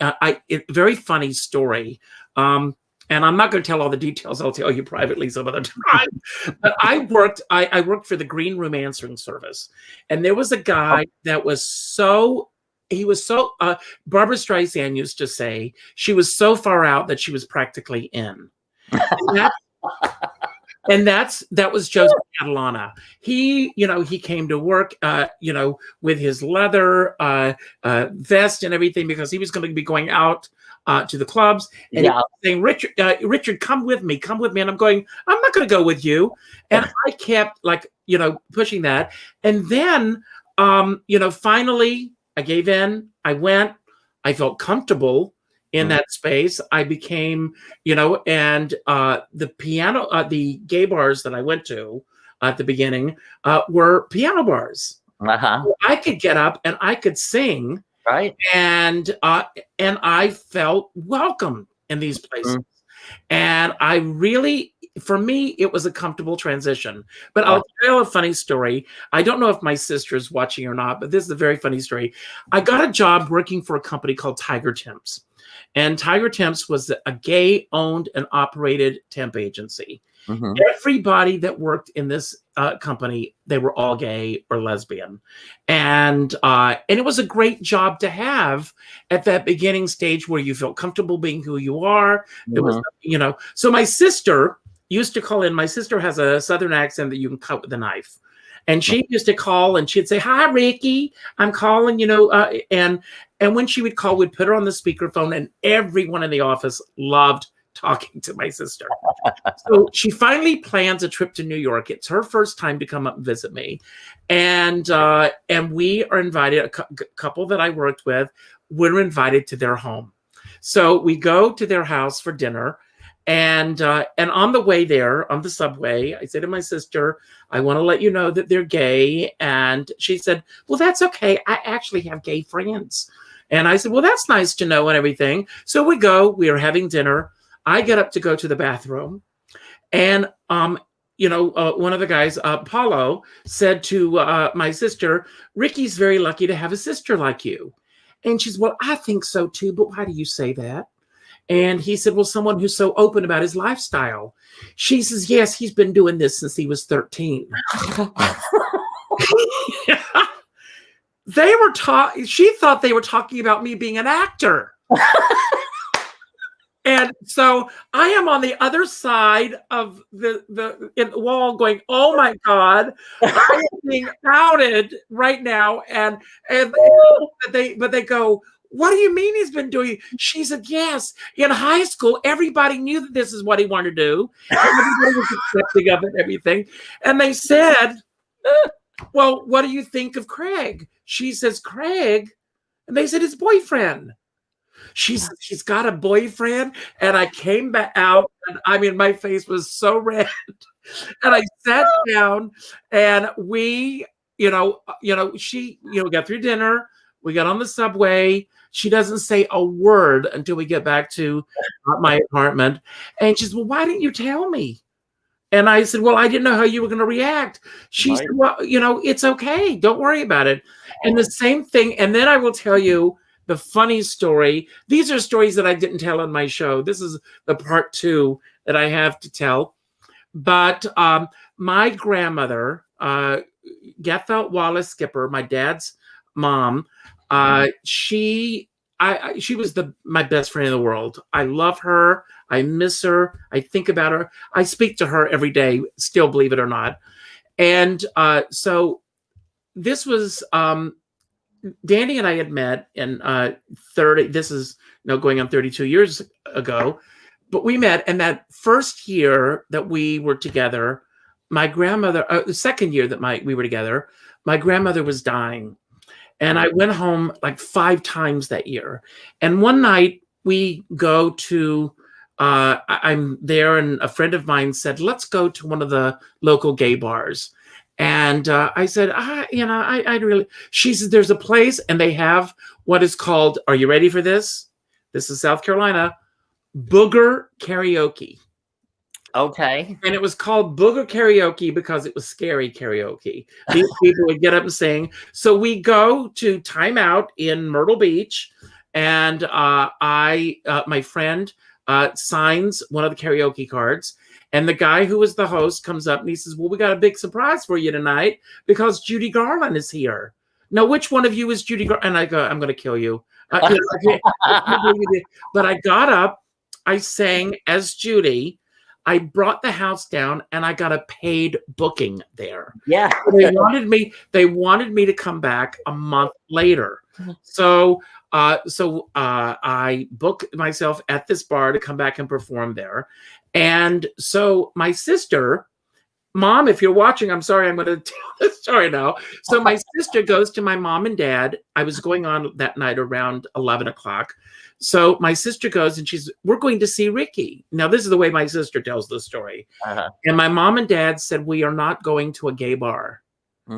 very funny story, and I'm not going to tell all the details. I'll tell you privately some other time. But I worked for the Green Room Answering Service, and there was a guy that was Barbara Streisand used to say she was so far out that she was practically in. And that was Joseph Catalana. He came to work, with his leather vest and everything, because he was going to be going out to the clubs. And he was saying, Richard, come with me. And I'm going, I'm not going to go with you. And I kept pushing that. And then, finally I gave in. I went. I felt comfortable in that space. I became, and the gay bars that I went to at the beginning were piano bars. So I could get up and I could sing, right? And I felt welcome in these places. And I really, for me, it was a comfortable transition. But I'll tell a funny story. I don't know if my sister's watching or not, but this is a very funny story. I got a job working for a company called Tiger Temps. And Tiger Temps was a gay-owned and operated temp agency. Everybody that worked in this company, they were all gay or lesbian. And it was a great job to have at that beginning stage where you feel comfortable being who you are. It was, So my sister used to call in. My sister has a Southern accent that you can cut with a knife. And she used to call and she'd say, "Hi, Ricky, I'm calling, and when she would call, we'd put her on the speakerphone, and everyone in the office loved talking to my sister. So she finally plans a trip to New York. It's her first time to come up and visit me. And we are invited, a couple that I worked with, were invited to their home. So we go to their house for dinner. And on the way there, on the subway, I said to my sister, "I want to let you know that they're gay." And she said, "Well, that's okay. I actually have gay friends." And I said, "Well, that's nice to know," and everything. So we are having dinner. I get up to go to the bathroom. And, one of the guys, Paulo, said to my sister, "Ricky's very lucky to have a sister like you." And she's, "Well, I think so too, but why do you say that?" And he said, "Well, someone who's so open about his lifestyle." She says, "Yes, he's been doing this since he was 13. She thought they were talking about me being an actor. And so I am on the other side of the wall going, oh my God, I am being outed right now. And they go, what do you mean he's been doing? She said, yes. In high school, everybody knew that this is what he wanted to do. Everybody was accepting of it and everything. And they said, well, what do you think of Craig? She says, Craig? And they said, his boyfriend. She's got a boyfriend. And I came back out, and I mean, my face was so red. And I sat down, and we, she, got through dinner. We got on the subway. She doesn't say a word until we get back to my apartment. And she says, well, why didn't you tell me? And I said, well, I didn't know how you were going to react. She said, well, it's okay. Don't worry about it. And the same thing. And then I will tell you the funny story. These are stories that I didn't tell on my show. This is the part 2 that I have to tell. But my grandmother, Gethel Wallace Skipper, my dad's mom, she was my best friend in the world. I love her. I miss her. I think about her. I speak to her every day, still, believe it or not. And so this was Danny and I had met in 30. This is going on 32 years ago. But we met, and that first year that we were together, my grandmother. The second year that we were together, my grandmother was dying. And I went home like 5 times that year. And one night we go to, I'm there, and a friend of mine said, let's go to one of the local gay bars. And I said, I'd really, she said, there's a place, and they have what is called, are you ready for this? This is South Carolina, Booger Karaoke. Okay. And it was called Booger Karaoke because it was scary karaoke. These people would get up and sing. So we go to Time Out in Myrtle Beach, and my friend signs one of the karaoke cards. And the guy who was the host comes up and he says, well, we got a big surprise for you tonight because Judy Garland is here. Now, which one of you is Judy Garland? And I go, I'm going to kill you. But I got up, I sang as Judy. I brought the house down, and I got a paid booking there. Yeah. They wanted me to come back a month later. So I booked myself at this bar to come back and perform there. And so my sister, Mom, if you're watching, I'm sorry, I'm going to tell this story now. So my sister goes to my mom and dad. I was going on that night around 11 o'clock. So my sister goes, and we're going to see Ricky. Now, this is the way my sister tells the story. And my mom and dad said, we are not going to a gay bar.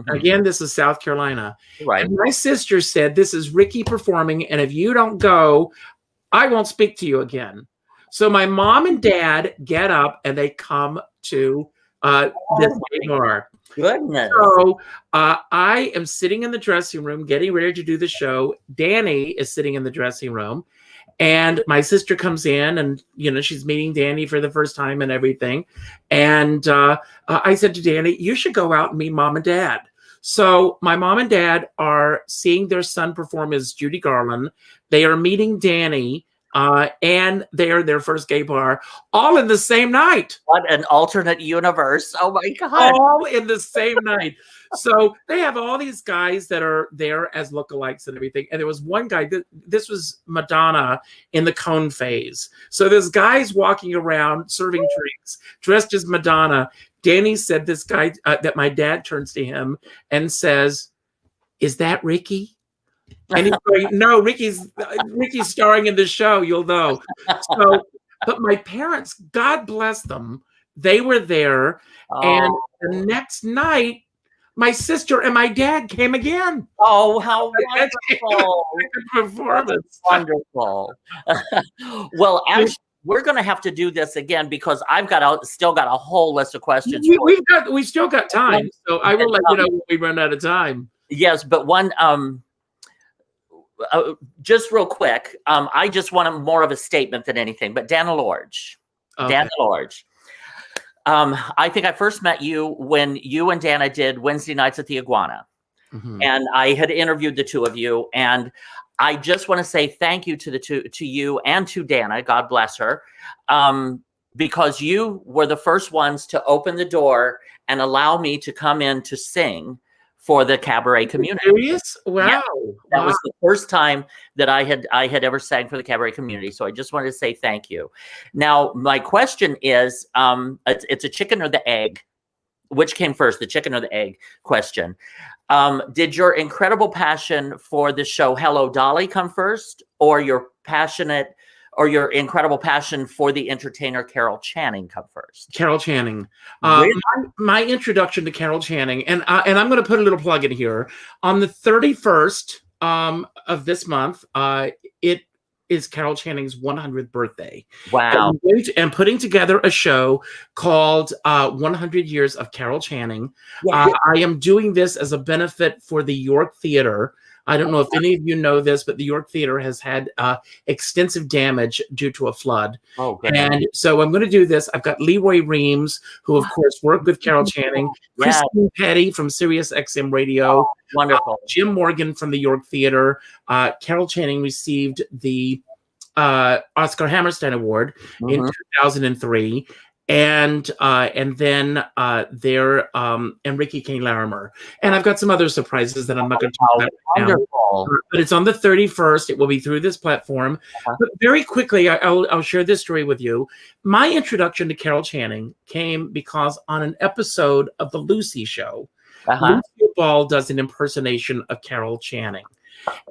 Again, this is South Carolina. Right. And my sister said, this is Ricky performing, and if you don't go, I won't speak to you again. So my mom and dad get up, and they come to this gay bar. Goodness. So I am sitting in the dressing room getting ready to do the show. Danny is sitting in the dressing room, and my sister comes in, and she's meeting Danny for the first time and everything. And I said to Danny, you should go out and meet Mom and Dad. So my mom and dad are seeing their son perform as Judy Garland. They are meeting Danny. And they're their first gay bar, all in the same night. What an alternate universe. Oh my God. All in the same night. So they have all these guys that are there as lookalikes and everything. And there was one guy, this was Madonna in the Cone phase. So this guy's walking around serving drinks, dressed as Madonna. Danny said this guy, that my dad turns to him and says, is that Ricky? And he's going, no, Ricky's starring in the show. You'll know. So, but my parents, God bless them, they were there. And the next night, my sister and my dad came again. Oh, how wonderful. Performance. Wonderful. Well, actually, we're going to have to do this again because I've still got a whole list of questions. We've still got time. So I will let you know when we run out of time. Yes, but one... just real quick, I just want more of a statement than anything. But Dana Lorge, okay. Dana Lorge. I think I first met you when you and Dana did Wednesday Nights at the Iguana, and I had interviewed the two of you, and I just want to say thank you to you and to Dana, God bless her, because you were the first ones to open the door and allow me to come in to sing for the cabaret community. Serious? Wow. Yeah, that was the first time that I had ever sang for the cabaret community. So I just wanted to say thank you. Now, my question is, it's a chicken or the egg. Which came first, the chicken or the egg question? Did your incredible passion for the show Hello Dolly come first, or your incredible passion for the entertainer Carol Channing come first? Carol Channing. Really? My introduction to Carol Channing, and I'm going to put a little plug in here. On the 31st of this month, it is Carol Channing's 100th birthday. Wow. And putting together a show called 100 Years of Carol Channing. Yeah. I am doing this as a benefit for the York Theater. I don't know if any of you know this, but the York Theater has had extensive damage due to a flood. Oh, good. And so I'm going to do this. I've got Leroy Reams, who, of course, worked with Carol Channing, Yeah. Christine Petty from Sirius XM Radio, Wonderful. Jim Morgan from the York Theater. Carol Channing received the Oscar Hammerstein Award in 2003. And then Enrique K. Larimer. And I've got some other surprises that I'm not going to talk about now. Wonderful. But it's on the 31st. It will be through this platform. But very quickly, I'll share this story with you. My introduction to Carol Channing came because on an episode of The Lucy Show, Lucy Ball does an impersonation of Carol Channing.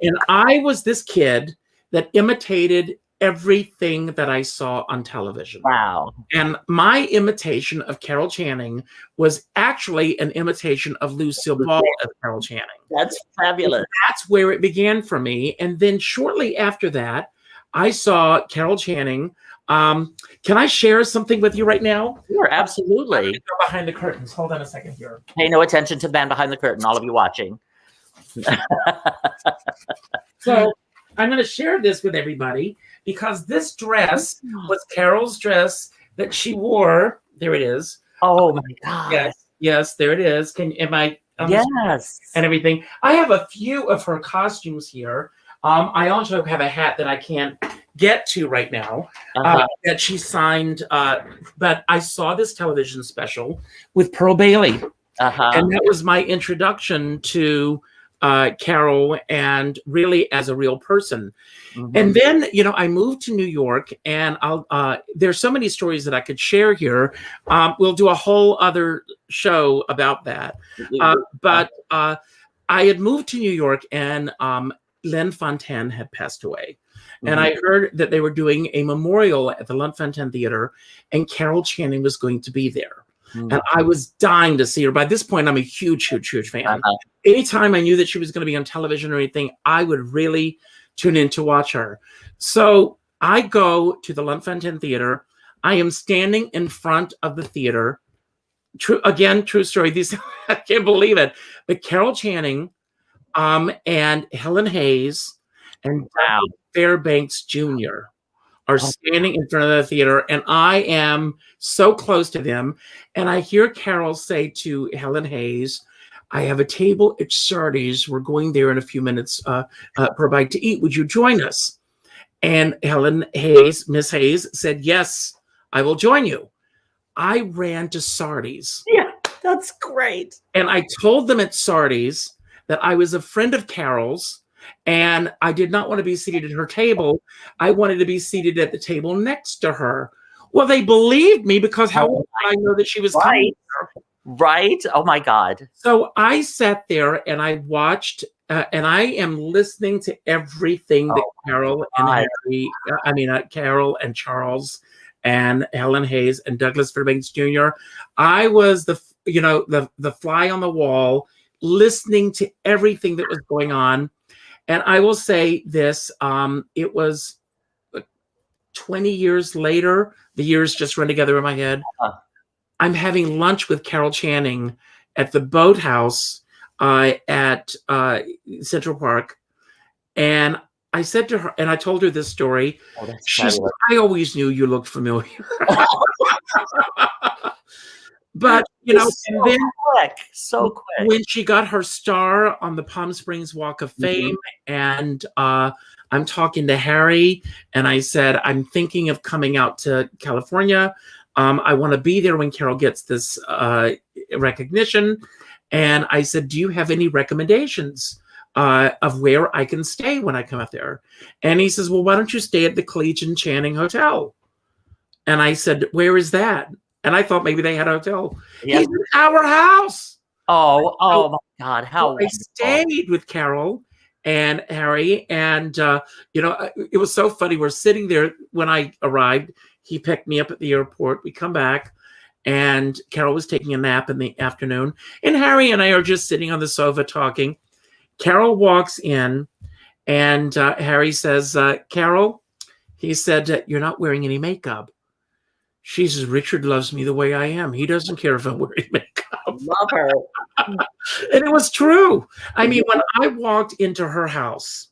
And I was this kid that imitated everything that I saw on television. Wow. And my imitation of Carol Channing was actually an imitation of Lucille Ball as Carol Channing. That's fabulous. And that's where it began for me. And then shortly after that, I saw Carol Channing. Can I share something with you right now? Sure, absolutely. Go behind the curtains. Hold on a second here. Pay no attention to the man behind the curtain, all of you watching. So I'm going to share this with everybody because this dress was Carol's dress that she wore. There it is. Oh my God. Yes, there it is. Am I? Yes. And everything. I have a few of her costumes here. I also have a hat that I can't get to right now that she signed. But I saw this television special with Pearl Bailey. And that was my introduction to Carol and really as a real person. And then, I moved to New York and there's so many stories that I could share here. We'll do a whole other show about that. But I had moved to New York and Len Fontaine had passed away. And I heard that they were doing a memorial at the Len Fontaine Theater and Carol Channing was going to be there. And I was dying to see her. By this point, I'm a huge, huge, huge fan. Anytime I knew that she was going to be on television or anything, I would really tune in to watch her. So I go to the Len Fontaine Theater. I am standing in front of the theater. True story. I can't believe it. But Carol Channing and Helen Hayes and Fairbanks Jr. are standing in front of the theater, and I am so close to them. And I hear Carol say to Helen Hayes, I have a table at Sardi's. We're going there in a few minutes for a bite to eat. Would you join us? And Helen Hayes, Miss Hayes, said, yes, I will join you. I ran to Sardi's. Yeah, that's great. And I told them at Sardi's that I was a friend of Carol's, and I did not want to be seated at her table. I wanted to be seated at the table next to her. Well, they believed me because how would I know that she was coming? Right. Oh my God. So I sat there and I watched, and I am listening to everything that Carol and Carol and Charles and Helen Hayes and Douglas Fairbanks Jr. I was the fly on the wall, listening to everything that was going on. And I will say this, it was 20 years later, the years just run together in my head. I'm having lunch with Carol Channing at the Boathouse at Central Park. And I said to her, and I told her this story. She said, I always knew you looked familiar. But you know, So and then quick, so quick. when she got her star on the Palm Springs Walk of Fame, and I'm talking to Harry, and I said, I'm thinking of coming out to California. I want to be there when Carol gets this recognition. And I said, do you have any recommendations of where I can stay when I come out there? And he says, well, why don't you stay at the Collegian Channing Hotel? And I said, where is that? And I thought maybe they had a hotel. Yeah. He's in our house. Oh my God! How I stayed with Carol and Harry, and you know, it was so funny. We're sitting there when I arrived. He picked me up at the airport. We come back, and Carol was taking a nap in the afternoon, and Harry and I are just sitting on the sofa talking. Carol walks in, and Harry says, "Carol," he said, "you're not wearing any makeup." She says, "Richard loves me the way I am. He doesn't care if I'm wearing makeup." love her. And it was true. I mean, when I walked into her house,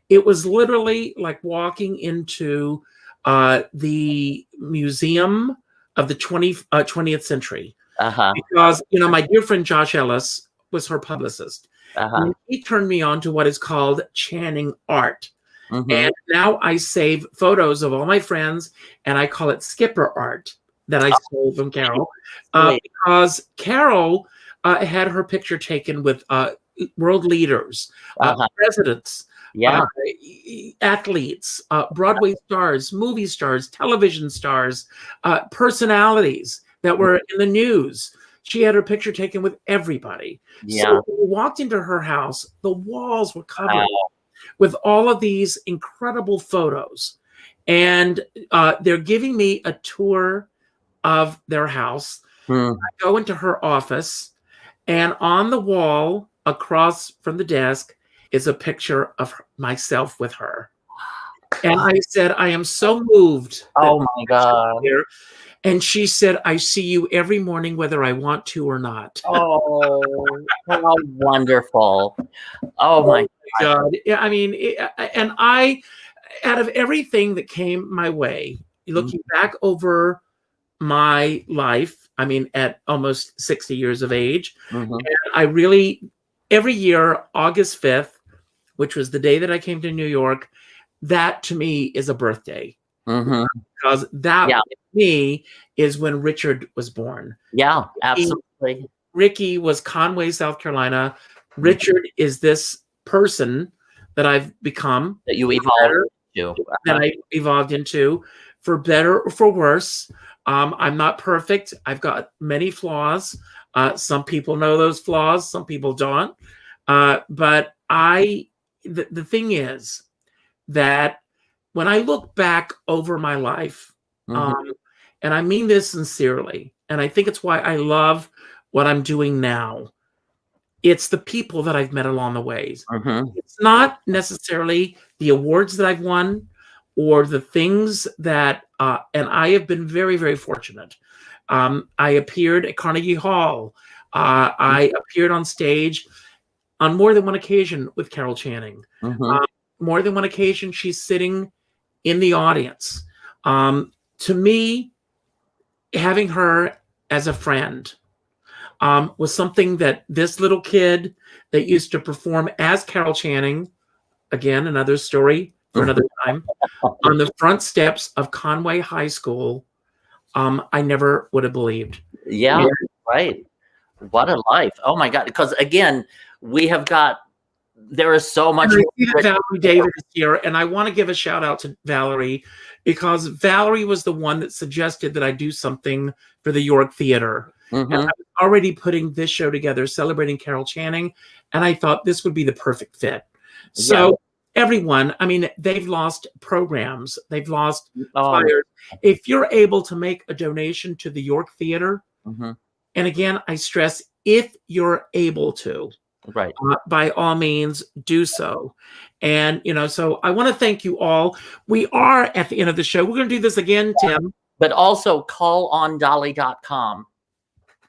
it was literally like walking into the museum of the 20th century. Because, you know, my dear friend Josh Ellis was her publicist. And he turned me on to what is called Channing art. And now I save photos of all my friends, and I call it Skipper art that I stole from Carol. Because Carol had her picture taken with world leaders, presidents, athletes, Broadway stars, movie stars, television stars, personalities that were in the news. She had her picture taken with everybody. So when we walked into her house, the walls were covered with all of these incredible photos. And they're giving me a tour of their house. I go into her office, and on the wall across from the desk is a picture of myself with her. And I said, I am so moved. Oh my God. Here. And she said, I see you every morning, whether I want to or not. Oh, how wonderful. Oh my God. Yeah, I mean, and I, out of everything that came my way, looking back over my life, I mean, at almost 60 years of age, and I really, every year, August 5th, which was the day that I came to New York, that to me is a birthday. Because that to me is when Richard was born. Yeah, absolutely. Ricky was Conway, South Carolina. Richard is this person that I've become. That you evolved into. That I evolved into, for better or for worse. I'm not perfect. I've got many flaws. Some people know those flaws. Some people don't. But the thing is that when I look back over my life, and I mean this sincerely, and I think it's why I love what I'm doing now, it's the people that I've met along the way. It's not necessarily the awards that I've won or the things that, and I have been very, very fortunate. I appeared at Carnegie Hall. I appeared on stage on more than one occasion with Carol Channing. More than one occasion, she's sitting in the audience. To me, having her as a friend was something that this little kid that used to perform as Carol Channing, again, another story for another time, on the front steps of Conway High School, I never would have believed. Yeah, right. What a life. Oh my God. Because again, there is so much. Valerie David is here, and I want to give a shout out to Valerie, because Valerie was the one that suggested that I do something for the York Theater. And I was already putting this show together, celebrating Carol Channing, and I thought this would be the perfect fit. So everyone, I mean, they've lost programs, they've lost flyers. If you're able to make a donation to the York Theater, and again, I stress, if you're able to, by all means, do so. And, you know, so I want to thank you all. We are at the end of the show. We're going to do this again, Tim. But also callondolly.com.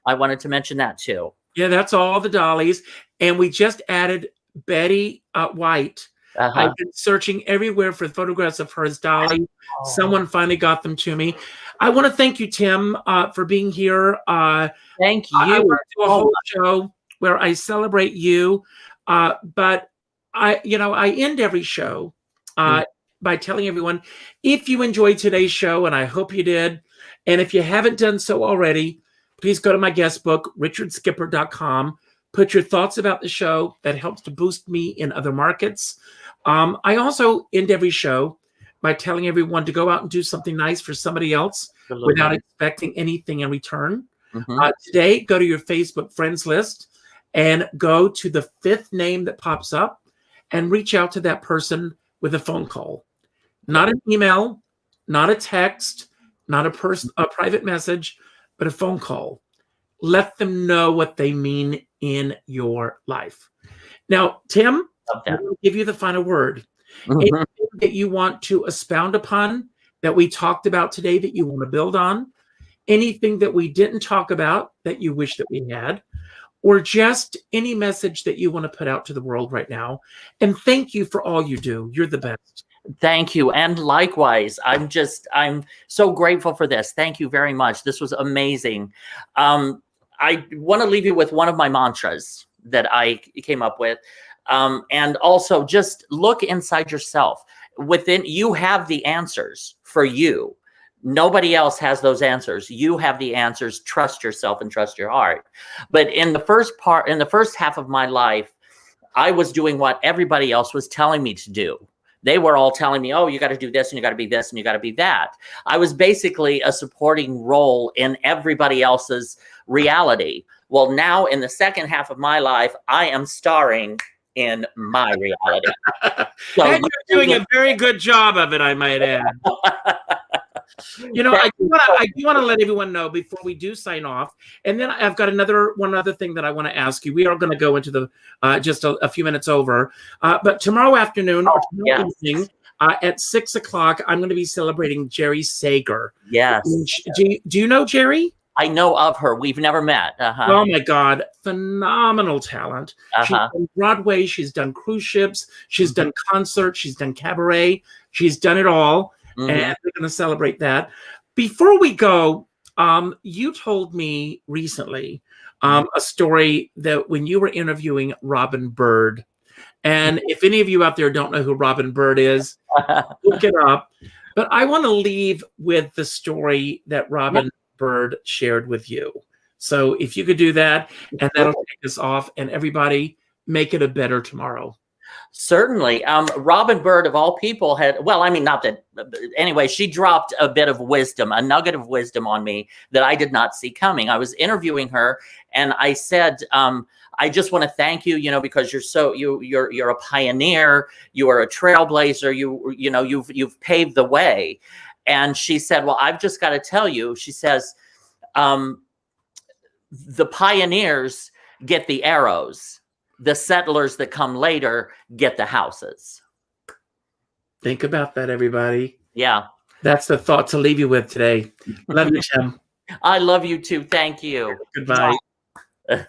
I wanted to mention that too. Yeah, that's all the dollies. And we just added Betty White I've been searching everywhere for photographs of her as Dolly. Someone finally got them to me. I want to thank you, Tim, for being here. Thank I you. want to do a whole show where I celebrate you, but I end every show by telling everyone, if you enjoyed today's show, and I hope you did, and if you haven't done so already, please go to my guest book, richardskipper.com. Put your thoughts about the show. That helps to boost me in other markets. I also end every show by telling everyone to go out and do something nice for somebody else without expecting anything in return. Today, go to your Facebook friends list and go to the 5th name that pops up and reach out to that person with a phone call. Not an email, not a text, not a private message, but a phone call. Let them know what they mean in your life. Now, Tim, I'm going to give you the final word. Anything that you want to expound upon that we talked about today that you want to build on, anything that we didn't talk about that you wish that we had, or just any message that you want to put out to the world right now. And thank you for all you do. You're the best. Thank you. And likewise, I'm so grateful for this. Thank you very much. This was amazing. I want to leave you with one of my mantras that I came up with. And also just look inside yourself. Within you have the answers for you. Nobody else has those answers. You have the answers. Trust yourself and trust your heart. But in the first half of my life, I was doing what everybody else was telling me to do. They were all telling me, oh, you got to do this and you got to be this and you got to be that. I was basically a supporting role in everybody else's reality. Well, now in the second half of my life, I am starring in my reality. So, and you're doing a very good job of it, I might add. I do want to let everyone know before we do sign off, and then I've got one other thing that I want to ask you. We are going to go into the just a few minutes over, but tomorrow afternoon or tomorrow evening at 6 o'clock, I'm going to be celebrating Jerry Sager. Yes. Do you know Jerry? I know of her. We've never met. Oh my God. Phenomenal talent. She's done Broadway. She's done cruise ships. She's done concerts. She's done cabaret. She's done it all. And we're going to celebrate that. Before we go, you told me recently a story that when you were interviewing Robin Bird, and if any of you out there don't know who Robin Bird is, look it up. But I want to leave with the story that Robin Bird shared with you. So if you could do that, and that'll take us off, and everybody make it a better tomorrow. Certainly. Robin Bird, of all people, anyway, she dropped a bit of wisdom, a nugget of wisdom on me that I did not see coming. I was interviewing her and I said, I just want to thank you, because you're a pioneer, you are a trailblazer, you've paved the way. And she said, well, I've just got to tell you, she says, the pioneers get the arrows. The settlers that come later get the houses. Think about that, everybody. Yeah. That's the thought to leave you with today. Love you, Tim. I love you too. Thank you. Goodbye. Bye.